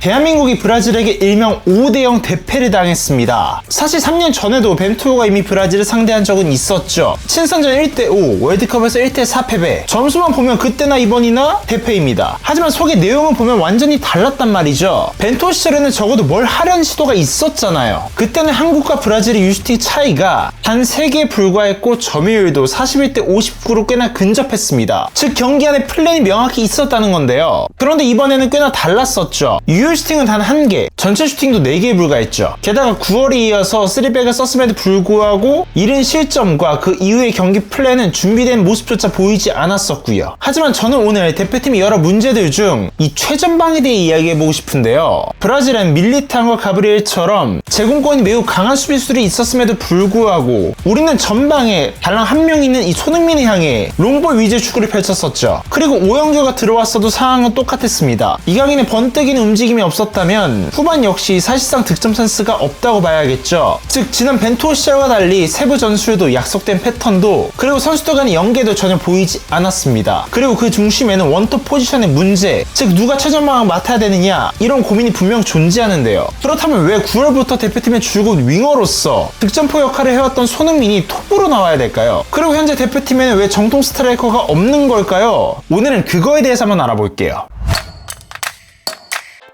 대한민국이 브라질에게 일명 5대0 대패를 당했습니다. 사실 3년 전에도 벤투호가 이미 브라질을 상대한 적은 있었죠. 친선전 1대5, 월드컵에서 1대4 패배. 점수만 보면 그때나 이번이나 대패입니다. 하지만 속의 내용을 보면 완전히 달랐단 말이죠. 벤투호 시절에는 적어도 뭘 하려는 시도가 있었잖아요. 그때는 한국과 브라질의 유슈팅 차이가 단 3개에 불과했고 점유율도 41대 59로 꽤나 근접했습니다. 즉 경기 안에 플랜이 명확히 있었다는 건데요. 그런데 이번에는 꽤나 달랐었죠. 유효 슈팅은 단 1개, 전체 슈팅도 4개에 불과했죠. 게다가 9월에 이어서 3백을 썼음에도 불구하고 이른 실점과 그 이후의 경기 플랜은 준비된 모습조차 보이지 않았었고요. 하지만 저는 오늘 대표팀의 여러 문제들 중 이 최전방에 대해 이야기해보고 싶은데요. 브라질은 밀리탄과 가브리엘처럼 제공권이 매우 강한 수비수들이 있었음에도 불구하고 우리는 전방에 달랑 한 명 있는 이 손흥민을 향해 롱볼 위주의 축구를 펼쳤었죠. 그리고 오영규가 들어왔어도 상황은 똑같았습니다. 이강인의 번뜩이는 움직임이 없었다면 후반 역시 사실상 득점 찬스가 없다고 봐야겠죠. 즉 지난 벤투호 시절과 달리 세부 전술도 약속된 패턴도 그리고 선수들 간의 연계도 전혀 보이지 않았습니다. 그리고 그 중심에는 원톱 포지션의 문제, 즉 누가 최전방을 맡아야 되느냐 이런 고민이 분명 존재하는데요. 그렇다면 왜 9월부터 대표팀의 줄곧 윙어로서 득점포 역할을 해왔던 손흥민이 톱으로 나와야 될까요? 그리고 현재 대표팀에는 왜 정통 스트라이커가 없는 걸까요? 오늘은 그거에 대해서 한번 알아볼게요.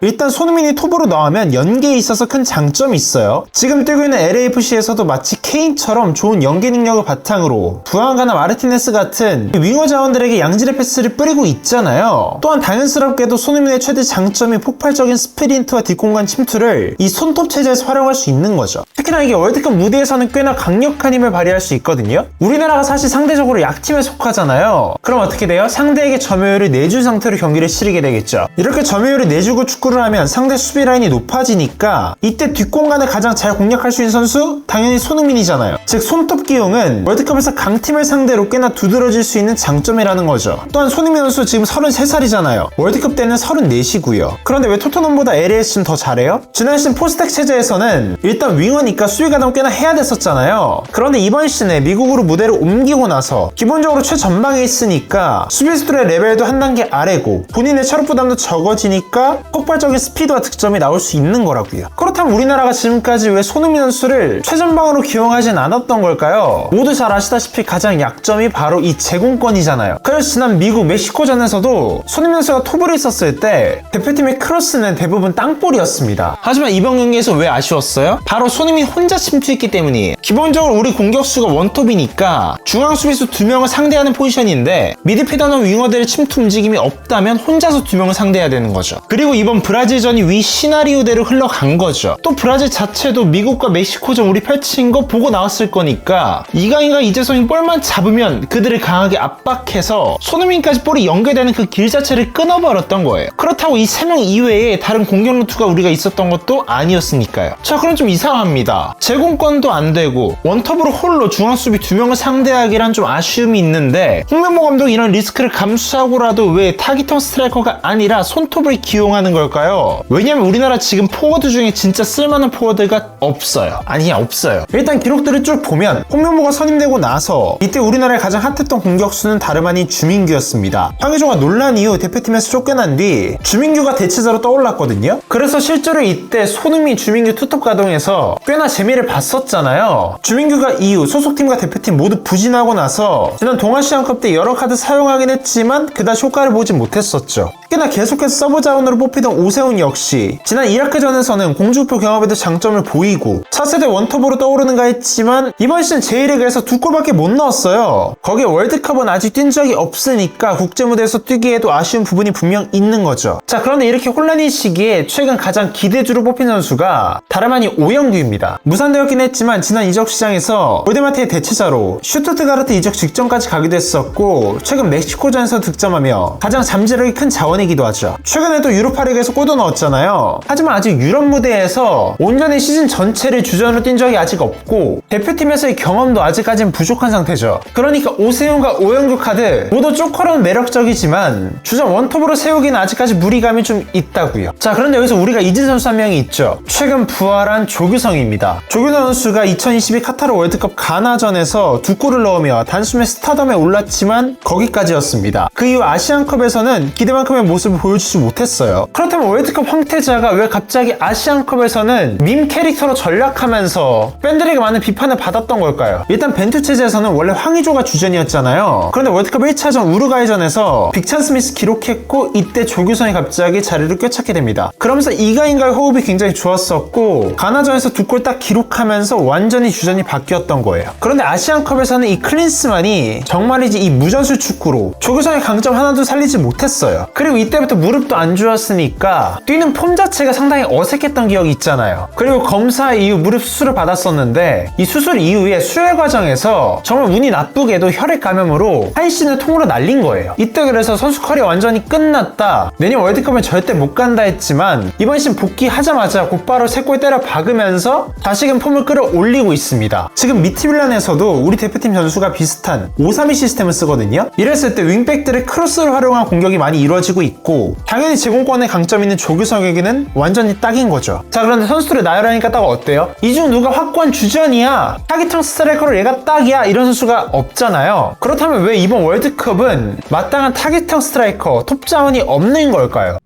일단 손흥민이 톱으로 나오면 연계에 있어서 큰 장점이 있어요. 지금 뛰고 있는 LAFC에서도 마치 케인처럼 좋은 연계 능력을 바탕으로 부안가나 마르티네스 같은 윙어 자원들에게 양질의 패스를 뿌리고 있잖아요. 또한 당연스럽게도 손흥민의 최대 장점이 폭발적인 스프린트와 뒷공간 침투를 이 손톱 체제에서 활용할 수 있는 거죠. 특히나 이게 월드컵 무대에서는 꽤나 강력한 힘을 발휘할 수 있거든요. 우리나라가 사실 상대적으로 약팀에 속하잖아요. 그럼 어떻게 돼요? 상대에게 점유율을 내준 상태로 경기를 치르게 되겠죠. 이렇게 점유율을 내주고 축구를 하면 상대 수비 라인이 높아지니까 이때 뒷공간을 가장 잘 공략할 수 있는 선수? 당연히 손흥민이잖아요. 즉 손톱 기용은 월드컵에서 강팀을 상대로 꽤나 두드러질 수 있는 장점이라는 거죠. 또한 손흥민 선수 지금 33살이잖아요. 월드컵 때는 34시고요. 그런데 왜 토트넘보다 LAS는 더 잘해요? 지난 시즌 포스텍 체제에서는 일단 윙어니까 수비 가담 꽤나 해야 됐었잖아요. 그런데 이번 시즌에 미국으로 무대를 옮기고 나서 기본적으로 최전방에 있으니까 수비수들의 레벨도 한 단계 아래고 본인의 체력 부담도 적어지니까 폭발적인 스피드와 득점이 나올 수 있는 거라고요. 그렇다면 우리나라가 지금까지 왜 손흥민 선수를 최전방으로 기용하진 않았던 걸까요? 모두 잘 아시다시피 가장 약점이 바로 이 제공권이잖아요. 그래서 지난 미국 멕시코전에서도 손흥민 선수가 톱을 있었을 때 대표팀의 크로스는 대부분 땅볼이었습니다. 하지만 이번 경기에서 왜 아쉬웠어요? 바로 손흥민 혼자 침투했기 때문이에요. 기본적으로 우리 공격수가 원톱이니까 중앙 수비수 2명을 상대하는 포지션인데 미드필더나 윙어들의 침투 움직임이 없다면 혼자서 2명을 상대해야 되는 거죠. 그리고 이번 브라질전이 위 시나리오대로 흘러간 거죠. 또 브라질 자체도 미국과 멕시코전 우리 펼친 거 보고 나왔을 거니까 이강인과 이재성이 볼만 잡으면 그들을 강하게 압박해서 손흥민까지 볼이 연계되는 그 길 자체를 끊어버렸던 거예요. 그렇다고 이 3명 이외에 다른 공격 루트가 우리가 있었던 것도 아니었으니까요. 자, 그럼 좀 이상합니다. 제공권도 안 되고 원톱으로 홀로 중앙 수비 2명을 상대하기란 좀 아쉬움이 있는데 홍명보 감독이 이런 리스크를 감수하고라도 왜 타깃형 스트라이커가 아니라 손톱을 기용하는 걸까요? 왜냐면 우리나라 지금 포워드 중에 진짜 쓸만한 포워드가 없어요. 아니, 없어요. 일단 기록들을 쭉 보면 홍명보가 선임되고 나서 이때 우리나라의 가장 핫했던 공격수는 다름 아닌 주민규였습니다. 황의조가 논란 이후 대표팀에서 쫓겨난 뒤 주민규가 대체자로 떠올랐거든요. 그래서 실제로 이때 손흥민, 주민규 투톱 가동에서 꽤나 재미를 봤었잖아요. 주민규가 이후 소속팀과 대표팀 모두 부진하고 나서 지난 동아시안컵 때 여러 카드 사용하긴 했지만 그다지 효과를 보진 못했었죠. 꽤나 계속해서 서브 자원으로 뽑히던 오세훈 역시 지난 이라크전에서는 공중표 경합에도 장점을 보이고 차세대 원톱으로 떠오르는가 했지만 이번 시즌 J리그에서 2골밖에 못 넣었어요. 거기에 월드컵은 아직 뛴 적이 없으니까 국제무대에서 뛰기에도 아쉬운 부분이 분명 있는 거죠. 자, 그런데 이렇게 혼란인 시기에 최근 가장 기대주로 뽑힌 선수가 다름 아닌 오영규입니다. 무산되었긴 했지만 지난 이적 시장에서 볼데마트의 대체자로 슈투트가르트 이적 직전까지 가기도 했었고 최근 멕시코전에서 득점하며 가장 잠재력이 큰 자원이기도 하죠. 최근에도 유로파리그에서 골도 넣었잖아요. 하지만 아직 유럽 무대에서 온전히 시즌 전체를 주전으로 뛴 적이 아직 없고 대표팀에서의 경험도 아직까지는 부족한 상태죠. 그러니까 오세훈과 오영규 카드 모두 쪼커는 매력적이지만 주전 원톱으로 세우기는 아직까지 무리감이 좀 있다고요. 자, 그런데 여기서 우리가 잊은 선수 한 명이 있죠. 최근 부활한 조규성입니다. 조규성 선수가 2022 카타르 월드컵 가나전에서 2골을 넣으며 단숨에 스타덤에 올랐지만 거기까지였습니다. 그 이후 아시안컵에서는 기대만큼의 모습을 보여주지 못했어요. 그렇다면 그렇다면 월드컵 황태자가 왜 갑자기 아시안컵에서는 밈 캐릭터로 전락하면서 팬들에게 많은 비판을 받았던 걸까요? 일단 벤투 체제에서는 원래 황의조가 주전이었잖아요. 그런데 월드컵 1차전 우루과이전에서 빅찬 스미스 기록했고 이때 조규성이 갑자기 자리를 꿰차게 됩니다. 그러면서 이가인과의 호흡이 굉장히 좋았었고 가나전에서 2골 딱 기록하면서 완전히 주전이 바뀌었던 거예요. 그런데 아시안컵에서는 이 클린스만이 정말이지 이 무전술 축구로 조규성의 강점 하나도 살리지 못했어요. 그리고 이때부터 무릎도 안 좋았으니까 뛰는 폼 자체가 상당히 어색했던 기억이 있잖아요. 그리고 검사 이후 무릎 수술을 받았었는데 이 수술 이후에 수혈 과정에서 정말 운이 나쁘게도 혈액 감염으로 한신을 통으로 날린 거예요. 이때 그래서 선수 커리어 완전히 끝났다, 내년 월드컵은 절대 못 간다 했지만 이번 시즌 복귀하자마자 곧바로 3골 때려 박으면서 다시금 폼을 끌어올리고 있습니다. 지금 미트밀란에서도 우리 대표팀 전수가 비슷한 5-3-2 시스템을 쓰거든요. 이랬을 때 윙백들의 크로스를 활용한 공격이 많이 이루어지고 있고 당연히 제공권에 강점 있는 조규성에게는 완전히 딱인 거죠. 자, 그런데 선수들을 나열하니까 딱 어때요? 이 중 누가 확고한 주전이야, 타깃형 스트라이커로 얘가 딱이야, 이런 선수가 없잖아요. 그렇다면 왜 이번 월드컵은 마땅한 타깃형 스트라이커, 톱자원이 없는 걸까요?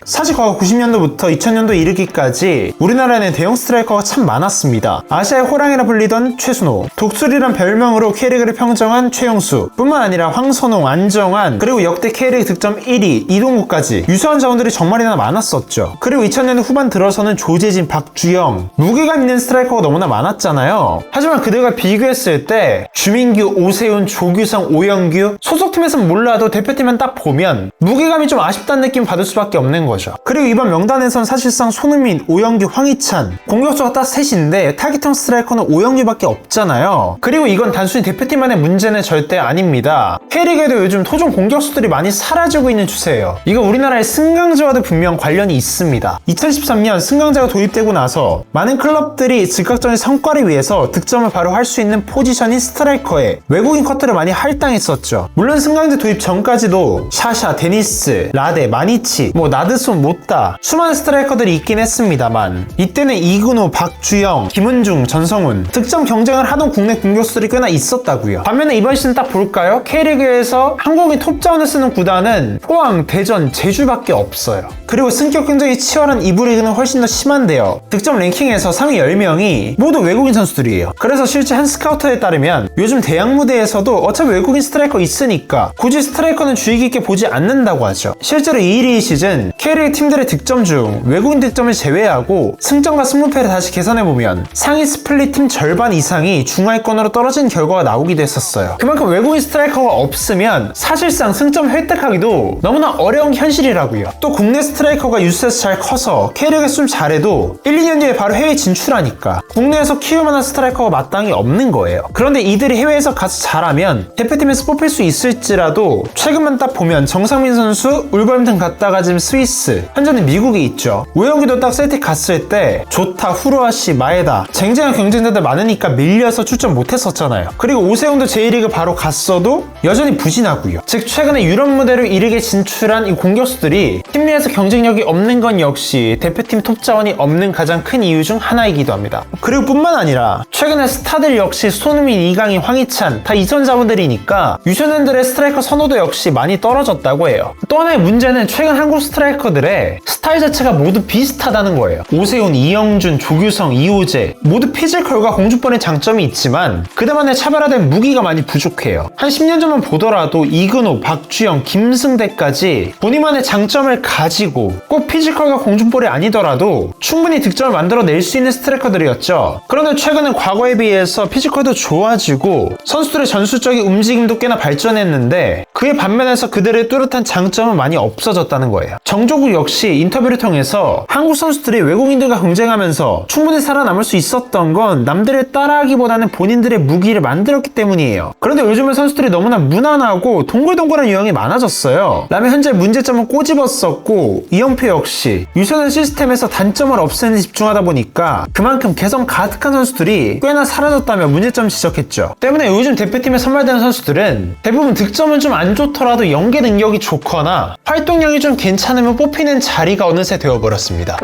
사실 과거 90년도부터 2000년도 이르기까지 우리나라에는 대형 스트라이커가 참 많았습니다. 아시아의 호랑이라 불리던 최순호, 독수리란 별명으로 K리그를 평정한 최용수 뿐만 아니라 황선홍, 안정환, 그리고 역대 K리그 득점 1위 이동국까지 유수한 자원들이 정말이나 많았었죠. 그리고 2000년대 후반 들어서는 조재진, 박주영, 무게감 있는 스트라이커가 너무나 많았잖아요. 하지만 그들과 비교했을 때 주민규, 오세훈, 조규성, 오영규, 소속팀에서는 몰라도 대표팀만 딱 보면 무게감이 좀 아쉽다는 느낌 받을 수밖에 없는 거죠. 그리고 이번 명단에선 사실상 손흥민, 오영규, 황희찬 공격수가 딱 셋인데 타깃형 스트라이커는 오영규밖에 없잖아요. 그리고 이건 단순히 대표팀만의 문제는 절대 아닙니다. K리그에도 요즘 토종 공격수들이 많이 사라지고 있는 추세예요. 이거 우리나라의 승강제와도 분명 관련이 있습니다. 2013년 승강제가 도입되고 나서 많은 클럽들이 즉각적인 성과를 위해서 득점을 바로 할 수 있는 포지션인 스트라이커에 외국인 커트를 많이 할당했었죠. 물론 승강제 도입 전까지도 샤샤, 데니스, 라데, 마니치, 나드손, 못다 수많은 스트라이커들이 있긴 했습니다만 이때는 이근호, 박주영, 김은중, 전성훈 득점 경쟁을 하던 국내 공격수들이 꽤나 있었다고요. 반면에 이번 시즌 딱 볼까요? K리그에서 한국인 톱자원을 쓰는 구단은 포항, 대전, 제주밖에 없어요. 그리고 승격 경쟁이 치열한 2부 리그는 훨씬 더 심한데요. 득점 랭킹에서 상위 10명이 모두 외국인 선수들이에요. 그래서 실제 한 스카우터에 따르면 요즘 대학 무대에서도 어차피 외국인 스트라이커 있으니까 굳이 스트라이커는 주의 깊게 보지 않는다고 하죠. 실제로 2일 시즌 K리그 팀들의 득점 중 외국인 득점을 제외하고 승점과 승무패를 다시 계산해보면 상위 스플릿 팀 절반 이상이 중하위권으로 떨어진 결과가 나오기도 했었어요. 그만큼 외국인 스트라이커가 없으면 사실상 승점 획득하기도 너무나 어려운 현실이라고요. 또 국내 스트라이커가 유스에서 잘 커서 K리그에서 좀 잘해도 1-2년 뒤에 바로 해외 진출하니까 국내에서 키울만한 스트라이커가 마땅히 없는 거예요. 그런데 이들이 해외에서 가서 잘하면 대표팀에서 뽑힐 수 있을지라도 최근만 딱 보면 정상민 선수 울버햄튼 갔다가 지금 스위스, 현재는 미국에 있죠. 오영규도 딱 셀틱 갔을 때 조타, 후루아시, 마에다 쟁쟁한 경쟁자들 많으니까 밀려서 출전 못했었잖아요. 그리고 오세훈도 J리그 바로 갔어도 여전히 부진하고요. 즉 최근에 유럽 무대로 이르게 진출한 이 공격수들이 팀 내에서 경쟁력이 없는 건 역시 대표팀 톱자원이 없는 가장 큰 이유 중 하나이기도 합니다. 그리고 뿐만 아니라 최근에 스타들 역시 손흥민, 이강인, 황희찬 다 이선 자원들이니까 유소년들의 스트라이커 선호도 역시 많이 떨어졌다고 해요. 또 하나의 문제는 최근 한국 스트라이커들의 스타일 자체가 모두 비슷하다는 거예요. 오세훈, 이영준, 조규성, 이호재 모두 피지컬과 공중볼의 장점이 있지만 그들만의 차별화된 무기가 많이 부족해요. 한 10년 전만 보더라도 이근호, 박주영, 김승대까지 본인만의 장점을 가지고 꼭 피지컬과 공중볼이 아니더라도 충분히 득점을 만들어낼 수 있는 스트라이커들이었죠. 그런데 최근은 과거에 비해서 피지컬도 좋아지고 선수들의 전술적인 움직임도 꽤나 발전했는데 그에 반면에서 그들의 뚜렷한 장점은 많이 없어졌다는 거예요. 정조국 역시 인터뷰를 통해서 한국 선수들이 외국인들과 경쟁하면서 충분히 살아남을 수 있었던 건 남들을 따라하기보다는 본인들의 무기를 만들었기 때문이에요. 그런데 요즘은 선수들이 너무나 무난하고 동글동글한 유형이 많아졌어요. 라면 현재 문제점은 꼬집었었고 이영표 역시 유소년 시스템에서 단점을 없애는 데 집중하다 보니까 그만큼 개성 가득한 선수들이 꽤나 사라졌다며 문제점 지적했죠. 때문에 요즘 대표팀에 선발되는 선수들은 대부분 득점은 좀 안 좋더라도 연계 능력이 좋거나 활동량이 좀 괜찮으면 뽑히는 자리가 어느새 되어버렸습니다.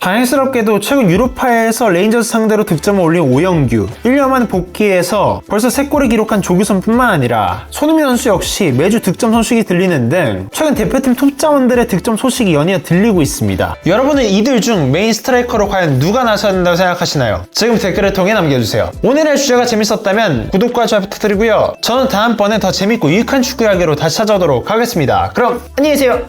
다행스럽게도 최근 유로파에서 레인저스 상대로 득점을 올린 오영규, 1년 만에 복귀해서 벌써 3골을 기록한 조규성뿐만 아니라 손흥민 선수 역시 매주 득점 소식이 들리는 등 최근 대표팀 톱자원들의 득점 소식이 연이어 들리고 있습니다. 여러분은 이들 중 메인 스트라이커로 과연 누가 나서야 된다고 생각하시나요? 지금 댓글을 통해 남겨주세요. 오늘의 주제가 재밌었다면 구독과 좋아요 부탁드리고요. 저는 다음번에 더 재밌고 유익한 축구 이야기로 다시 찾아오도록 하겠습니다. 그럼 안녕히 계세요.